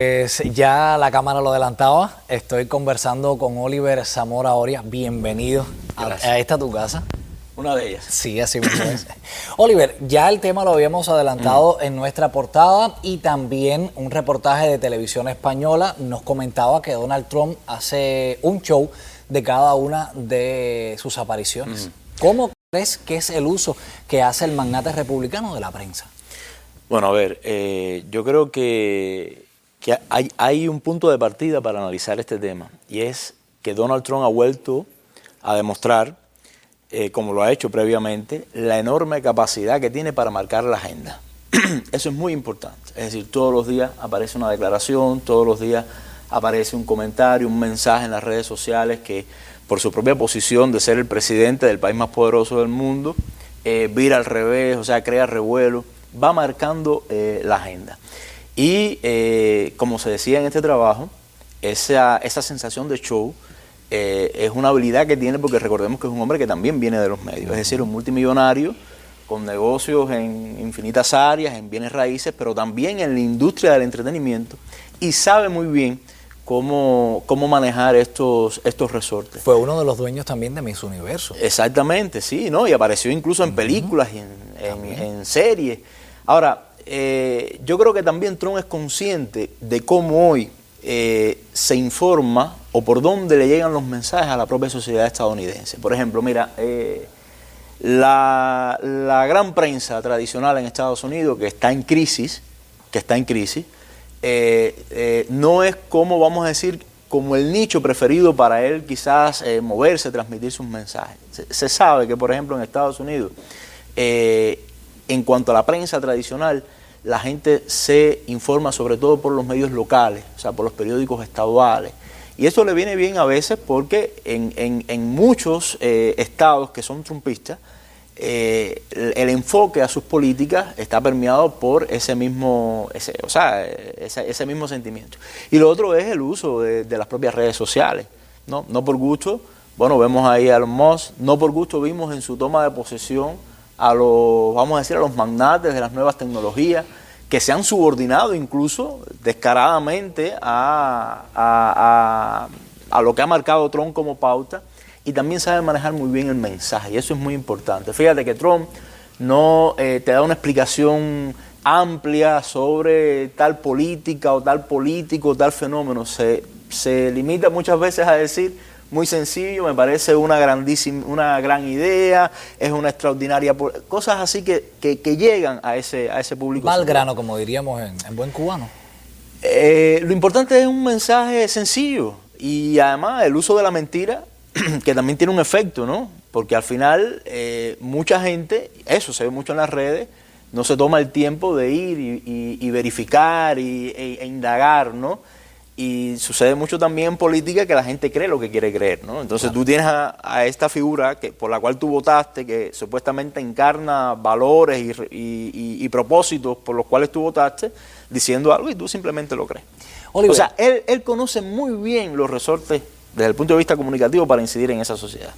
Ya la cámara lo adelantaba, estoy conversando con Oliver Zamora Oria. Bienvenido a esta tu casa. Una de ellas. Sí, así mismo es. Oliver, ya el tema lo habíamos adelantado en nuestra portada y también un reportaje de Televisión Española nos comentaba que Donald Trump hace un show de cada una de sus apariciones. ¿Cómo crees que es el uso que hace el magnate republicano de la prensa? Bueno, a ver, yo creo que hay un punto de partida para analizar este tema, y es que Donald Trump ha vuelto a demostrar, como lo ha hecho previamente, la enorme capacidad que tiene para marcar la agenda. Eso es muy importante. Es decir, todos los días aparece una declaración, todos los días aparece un comentario, un mensaje en las redes sociales que, por su propia posición de ser el presidente del país más poderoso del mundo, vira al revés, o sea, crea revuelo, va marcando la agenda. Y como se decía en este trabajo, esa sensación de show es una habilidad que tiene, porque recordemos que es un hombre que también viene de los medios, es decir, un multimillonario con negocios en infinitas áreas, en bienes raíces, pero también en la industria del entretenimiento, y sabe muy bien cómo manejar estos resortes. Fue uno de los dueños también de Miss Universo. Exactamente, sí, ¿no? Y apareció incluso en películas y en series. Ahora, yo creo que también Trump es consciente de cómo hoy se informa o por dónde le llegan los mensajes a la propia sociedad estadounidense. Por ejemplo, mira, la gran prensa tradicional en Estados Unidos, que está en crisis, no es, como vamos a decir, como el nicho preferido para él quizás moverse, transmitir sus mensajes. Se sabe que, por ejemplo, en Estados Unidos, en cuanto a la prensa tradicional, la gente se informa sobre todo por los medios locales, o sea, por los periódicos estaduales. Y eso le viene bien a veces porque en muchos estados que son trumpistas, el enfoque a sus políticas está permeado por ese mismo sentimiento. Y lo otro es el uso de las propias redes sociales, ¿no? No por gusto, bueno, vemos ahí a Elon Musk, no por gusto vimos en su toma de posesión a los magnates de las nuevas tecnologías, que se han subordinado incluso descaradamente a lo que ha marcado Trump como pauta, y también sabe manejar muy bien el mensaje, y eso es muy importante. Fíjate que Trump no te da una explicación amplia sobre tal política o tal político o tal fenómeno, se limita muchas veces a decir: muy sencillo, me parece una gran idea, es una extraordinaria... Cosas así que llegan a ese público. Va al grano, como diríamos en buen cubano. Lo importante es un mensaje sencillo, y además el uso de la mentira, que también tiene un efecto, ¿no? Porque al final mucha gente, eso se ve mucho en las redes, no se toma el tiempo de ir y verificar e indagar, ¿no? Y sucede mucho también en política, que la gente cree lo que quiere creer, ¿no? Entonces claro, tú tienes a esta figura por la cual tú votaste, que supuestamente encarna valores y propósitos por los cuales tú votaste, diciendo algo y tú simplemente lo crees. Oliver, o sea, él conoce muy bien los resortes desde el punto de vista comunicativo para incidir en esa sociedad.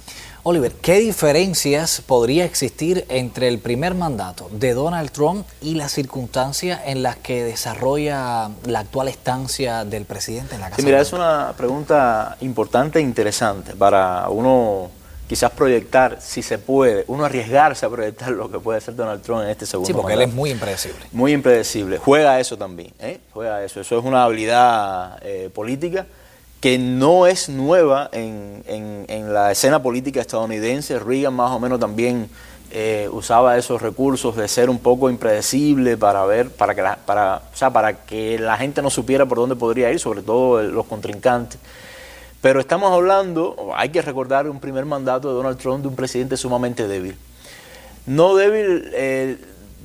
Oliver, ¿qué diferencias podría existir entre el primer mandato de Donald Trump y las circunstancias en las que desarrolla la actual estancia del presidente en la Casa Blanca? Mira, es una pregunta importante e interesante para uno quizás proyectar, si se puede, uno arriesgarse a proyectar lo que puede hacer Donald Trump en este segundo mandato. Sí, porque él es muy impredecible. Muy impredecible. Juega eso también, juega eso. Eso es una habilidad política que no es nueva en la escena política estadounidense. Reagan más o menos también usaba esos recursos de ser un poco impredecible para que la gente no supiera por dónde podría ir, sobre todo los contrincantes. Pero estamos hablando, hay que recordar, un primer mandato de Donald Trump, de un presidente sumamente débil. No débil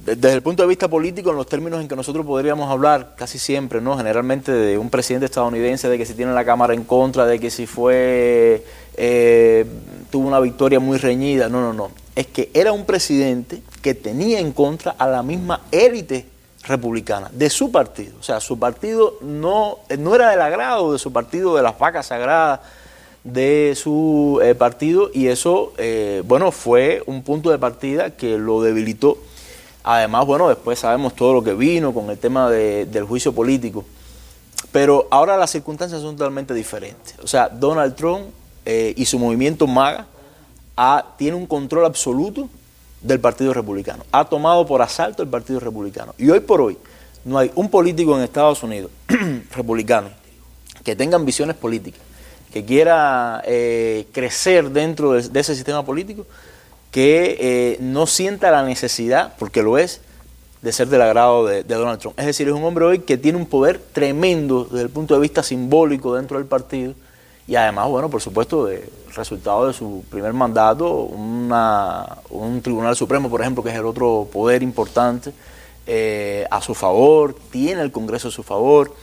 desde el punto de vista político, en los términos en que nosotros podríamos hablar casi siempre, ¿no? Generalmente de un presidente estadounidense, de que si tiene la Cámara en contra, de que si tuvo una victoria muy reñida. No. Es que era un presidente que tenía en contra a la misma élite republicana de su partido. O sea, su partido no era del agrado de su partido, de las vacas sagradas de su partido, y eso, fue un punto de partida que lo debilitó. Además, después sabemos todo lo que vino con el tema del juicio político. Pero ahora las circunstancias son totalmente diferentes. O sea, Donald Trump y su movimiento MAGA tiene un control absoluto del Partido Republicano. Ha tomado por asalto el Partido Republicano. Y hoy por hoy no hay un político en Estados Unidos republicano que tenga ambiciones políticas, que quiera crecer dentro de ese sistema político, que no sienta la necesidad, porque lo es, de ser del agrado de Donald Trump. Es decir, es un hombre hoy que tiene un poder tremendo desde el punto de vista simbólico dentro del partido y además, bueno, por supuesto, de resultado de su primer mandato, un Tribunal Supremo, por ejemplo, que es el otro poder importante, a su favor, tiene el Congreso a su favor.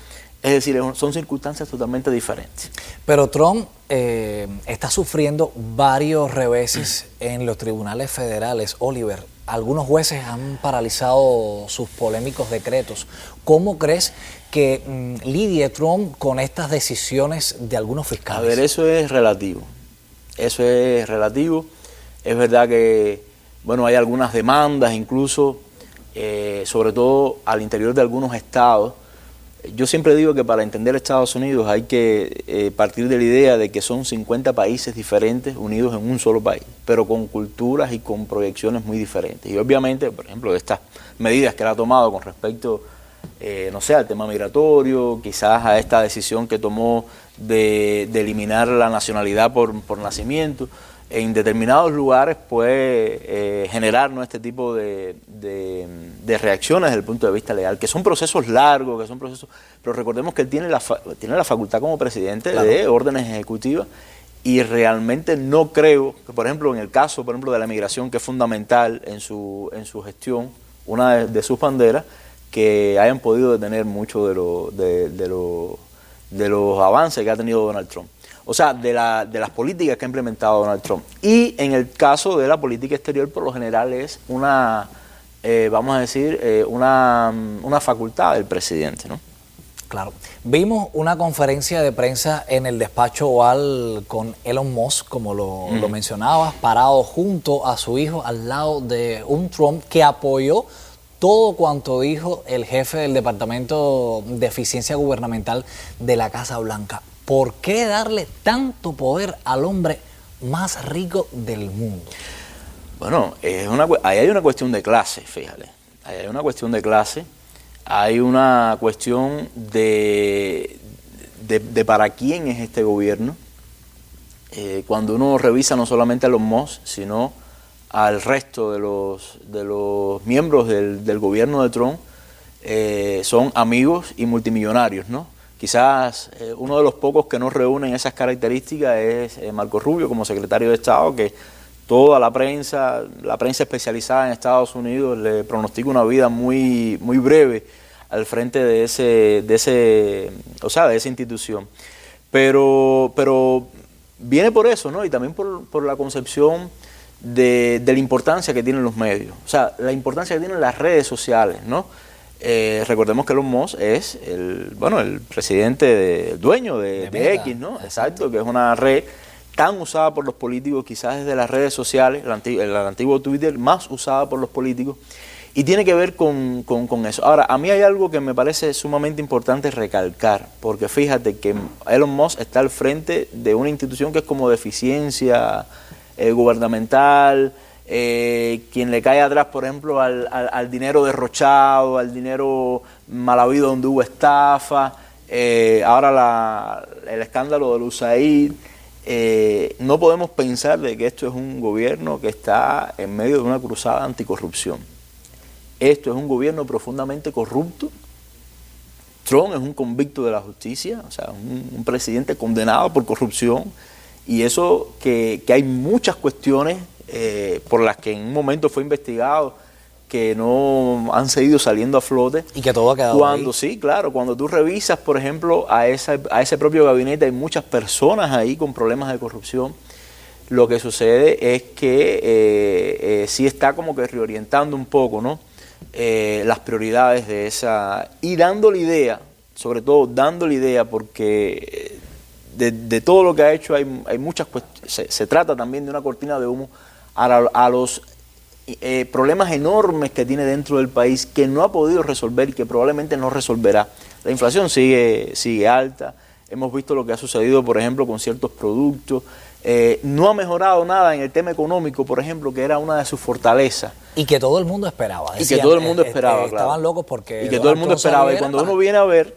Es decir, son circunstancias totalmente diferentes. Pero Trump está sufriendo varios reveses en los tribunales federales, Oliver. Algunos jueces han paralizado sus polémicos decretos. ¿Cómo crees que lidie Trump con estas decisiones de algunos fiscales? A ver, eso es relativo. Eso es relativo. Es verdad que, bueno, hay algunas demandas incluso, sobre todo al interior de algunos estados. Yo siempre digo que para entender Estados Unidos hay que partir de la idea de que son 50 países diferentes unidos en un solo país, pero con culturas y con proyecciones muy diferentes. Y obviamente, por ejemplo, de estas medidas que él ha tomado con respecto, no sé, al tema migratorio, quizás a esta decisión que tomó de eliminar la nacionalidad por nacimiento, en determinados lugares puede generar, ¿no?, este tipo de reacciones desde el punto de vista legal, que son procesos largos, que son procesos, pero recordemos que él tiene la facultad como presidente, claro, de órdenes ejecutivas, y realmente no creo que, por ejemplo, en el caso, por ejemplo, de la migración, que es fundamental en su gestión, una de sus banderas, que hayan podido detener mucho de los avances que ha tenido Donald Trump. O sea, de las políticas que ha implementado Donald Trump. Y en el caso de la política exterior, por lo general es una, vamos a decir, una facultad del presidente, ¿no? Claro. Vimos una conferencia de prensa en el despacho Oval con Elon Musk, como lo mencionabas, parado junto a su hijo al lado de un Trump que apoyó todo cuanto dijo el jefe del Departamento de Eficiencia Gubernamental de la Casa Blanca. ¿Por qué darle tanto poder al hombre más rico del mundo? Bueno, ahí hay una cuestión de clase, fíjate. Ahí hay una cuestión de clase, hay una cuestión de para quién es este gobierno. Cuando uno revisa no solamente a los Musk, sino al resto de los miembros del gobierno de Trump, son amigos y multimillonarios, ¿no? Quizás uno de los pocos que no reúnen esas características es Marco Rubio como secretario de Estado, que toda la prensa especializada en Estados Unidos le pronostica una vida muy, muy breve al frente de esa institución. Pero viene por eso, ¿no? Y también por la concepción de la importancia que tienen los medios, o sea, la importancia que tienen las redes sociales, ¿no? Recordemos que Elon Musk es el presidente, el dueño de X, ¿no? Exacto, que es una red tan usada por los políticos, quizás desde las redes sociales, el antiguo Twitter, más usada por los políticos, y tiene que ver con eso. Ahora, a mí hay algo que me parece sumamente importante recalcar, porque fíjate que Elon Musk está al frente de una institución que es como de eficiencia gubernamental, quien le cae atrás, por ejemplo, al dinero derrochado, al dinero mal habido donde hubo estafa, ahora el escándalo de USAID. No podemos pensar de que esto es un gobierno que está en medio de una cruzada anticorrupción. Esto es un gobierno profundamente corrupto. Trump es un convicto de la justicia, o sea, un presidente condenado por corrupción, y eso que hay muchas cuestiones por las que en un momento fue investigado, que no han seguido saliendo a flote. Y que todo ha quedado ahí. Sí, claro, cuando tú revisas, por ejemplo, a ese propio gabinete, hay muchas personas ahí con problemas de corrupción. Lo que sucede es que sí está como que reorientando un poco, ¿no?, las prioridades de esa, y dándole idea, sobre todo dándole idea, porque de todo lo que ha hecho hay muchas cuestiones. Se trata también de una cortina de humo a los problemas enormes que tiene dentro del país, que no ha podido resolver y que probablemente no resolverá La inflación sigue alta. Hemos visto lo que ha sucedido, por ejemplo, con ciertos productos. No ha mejorado nada en el tema económico, por ejemplo, que era una de sus fortalezas. Y que todo el mundo esperaba. Y que todo el mundo esperaba, claro. Estaban locos porque... Y que todo el mundo esperaba. Y cuando uno viene a ver,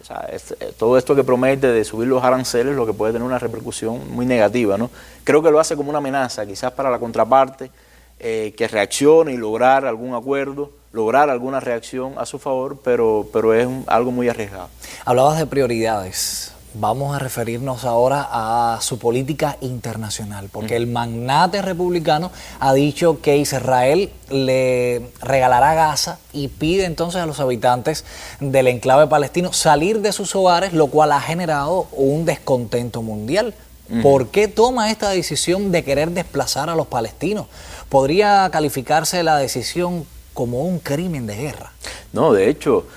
o sea, todo esto que promete de subir los aranceles, lo que puede tener una repercusión muy negativa, ¿no? Creo que lo hace como una amenaza, quizás para la contraparte, que reaccione y lograr algún acuerdo, lograr alguna reacción a su favor, pero es algo muy arriesgado. Hablabas de prioridades. Vamos a referirnos ahora a su política internacional, porque el magnate republicano ha dicho que Israel le regalará Gaza y pide entonces a los habitantes del enclave palestino salir de sus hogares, lo cual ha generado un descontento mundial. ¿Por qué toma esta decisión de querer desplazar a los palestinos? ¿Podría calificarse la decisión como un crimen de guerra? No, de hecho...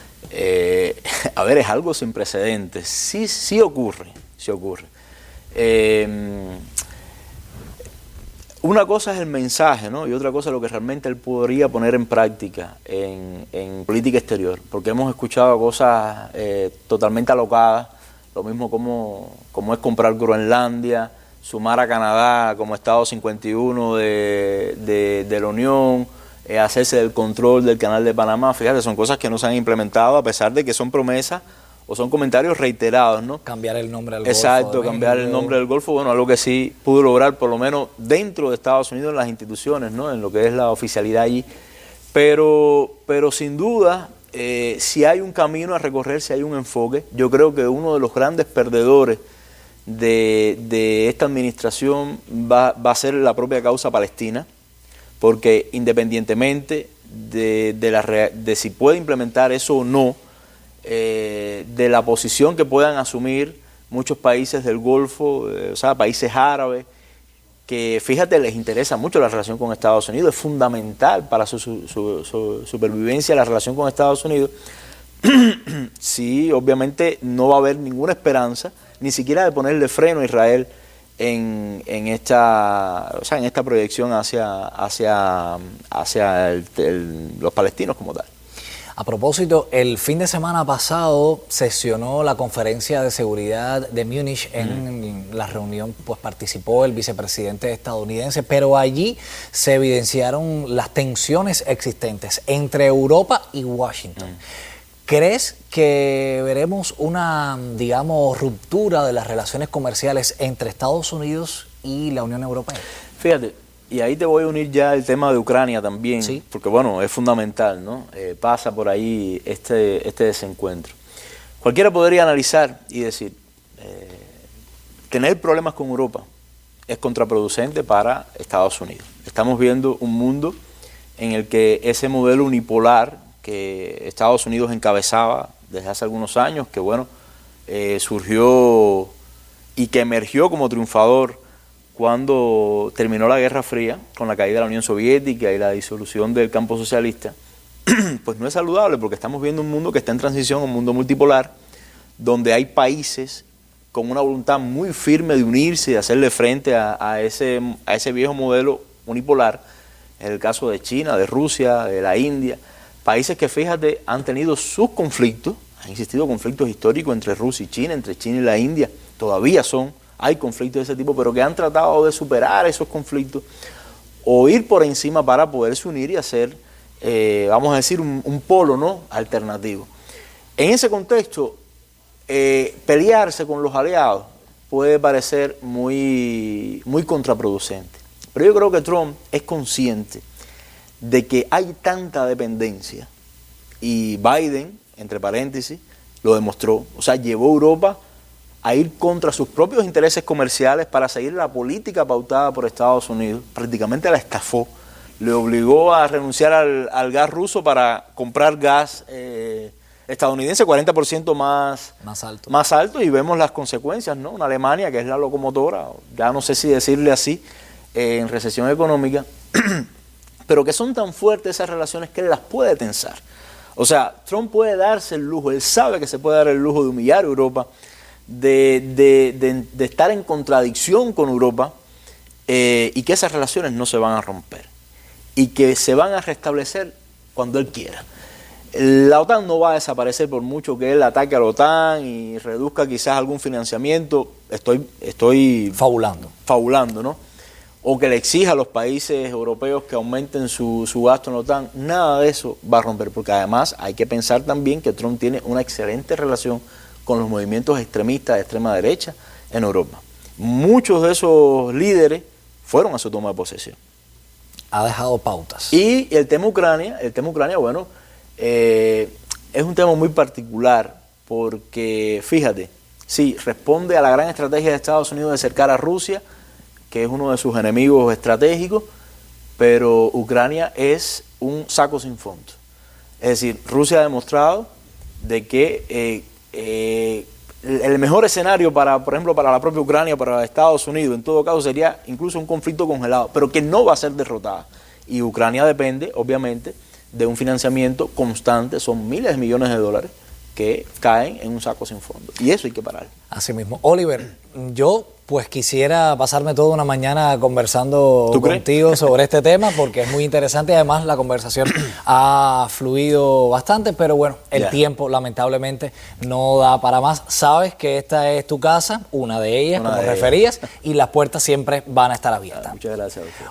a ver, es algo sin precedentes. Sí ocurre. Una cosa es el mensaje, ¿no? Y otra cosa es lo que realmente él podría poner en práctica en política exterior, porque hemos escuchado cosas totalmente alocadas, lo mismo como es comprar Groenlandia, sumar a Canadá como Estado 51 de la Unión, hacerse del control del canal de Panamá. Fíjate, son cosas que no se han implementado a pesar de que son promesas o son comentarios reiterados, ¿no? Cambiar el nombre del Golfo. Exacto, cambiar el nombre del Golfo, bueno, algo que sí pudo lograr por lo menos dentro de Estados Unidos en las instituciones, ¿no? En lo que es la oficialidad allí. Pero sin duda, si hay un camino a recorrer, si hay un enfoque, yo creo que uno de los grandes perdedores de esta administración va a ser la propia causa palestina, porque independientemente de si puede implementar eso o no, de la posición que puedan asumir muchos países del Golfo, o sea, países árabes, que fíjate, les interesa mucho la relación con Estados Unidos, es fundamental para su supervivencia la relación con Estados Unidos. Sí, obviamente no va a haber ninguna esperanza, ni siquiera de ponerle freno a Israel en esta proyección hacia los palestinos como tal. A propósito, el fin de semana pasado sesionó la conferencia de seguridad de Múnich. En la reunión pues participó el vicepresidente estadounidense, pero allí se evidenciaron las tensiones existentes entre Europa y Washington. ¿Crees que veremos una, digamos, ruptura de las relaciones comerciales entre Estados Unidos y la Unión Europea? Fíjate, y ahí te voy a unir ya el tema de Ucrania también, sí, porque bueno, es fundamental, ¿no? Pasa por ahí este desencuentro. Cualquiera podría analizar y decir, tener problemas con Europa es contraproducente para Estados Unidos. Estamos viendo un mundo en el que ese modelo unipolar que Estados Unidos encabezaba desde hace algunos años, que bueno, surgió y que emergió como triunfador cuando terminó la Guerra Fría, con la caída de la Unión Soviética y la disolución del campo socialista, pues no es saludable, porque estamos viendo un mundo que está en transición, un mundo multipolar, donde hay países con una voluntad muy firme de unirse y de hacerle frente a ese viejo modelo unipolar, en el caso de China, de Rusia, de la India, países que, fíjate, han tenido sus conflictos, han existido conflictos históricos entre Rusia y China, entre China y la India, todavía hay conflictos de ese tipo, pero que han tratado de superar esos conflictos o ir por encima para poderse unir y hacer, vamos a decir, un polo, ¿no?, alternativo. En ese contexto, pelearse con los aliados puede parecer muy contraproducente, pero yo creo que Trump es consciente de que hay tanta dependencia, y Biden, entre paréntesis, lo demostró. O sea, llevó a Europa a ir contra sus propios intereses comerciales para seguir la política pautada por Estados Unidos. Prácticamente la estafó, le obligó a renunciar al gas ruso para comprar gas estadounidense 40% más alto, y vemos las consecuencias, ¿no? Una Alemania que es la locomotora, ya no sé si decirle así, en recesión económica, pero que son tan fuertes esas relaciones que él las puede tensar. O sea, Trump puede darse el lujo, él sabe que se puede dar el lujo de humillar a Europa, de estar en contradicción con Europa, y que esas relaciones no se van a romper y que se van a restablecer cuando él quiera. La OTAN no va a desaparecer por mucho que él ataque a la OTAN y reduzca quizás algún financiamiento. Estoy fabulando, ¿no? O que le exija a los países europeos que aumenten su gasto en la OTAN. Nada de eso va a romper, porque además hay que pensar también que Trump tiene una excelente relación con los movimientos extremistas de extrema derecha en Europa. Muchos de esos líderes fueron a su toma de posesión. Ha dejado pautas. Y el tema Ucrania, bueno, es un tema muy particular porque, fíjate, sí, responde a la gran estrategia de Estados Unidos de cercar a Rusia, que es uno de sus enemigos estratégicos, pero Ucrania es un saco sin fondo. Es decir, Rusia ha demostrado de que el mejor escenario para, por ejemplo, para la propia Ucrania, para Estados Unidos, en todo caso, sería incluso un conflicto congelado, pero que no va a ser derrotada. Y Ucrania depende, obviamente, de un financiamiento constante, son miles de millones de dólares que caen en un saco sin fondo. Y eso hay que parar. Así mismo. Oliver, yo pues quisiera pasarme toda una mañana conversando contigo sobre este tema porque es muy interesante y además la conversación ha fluido bastante, pero bueno, el tiempo lamentablemente no da para más. Sabes que esta es tu casa, una de ellas, como referías, y las puertas siempre van a estar abiertas. Muchas gracias a usted.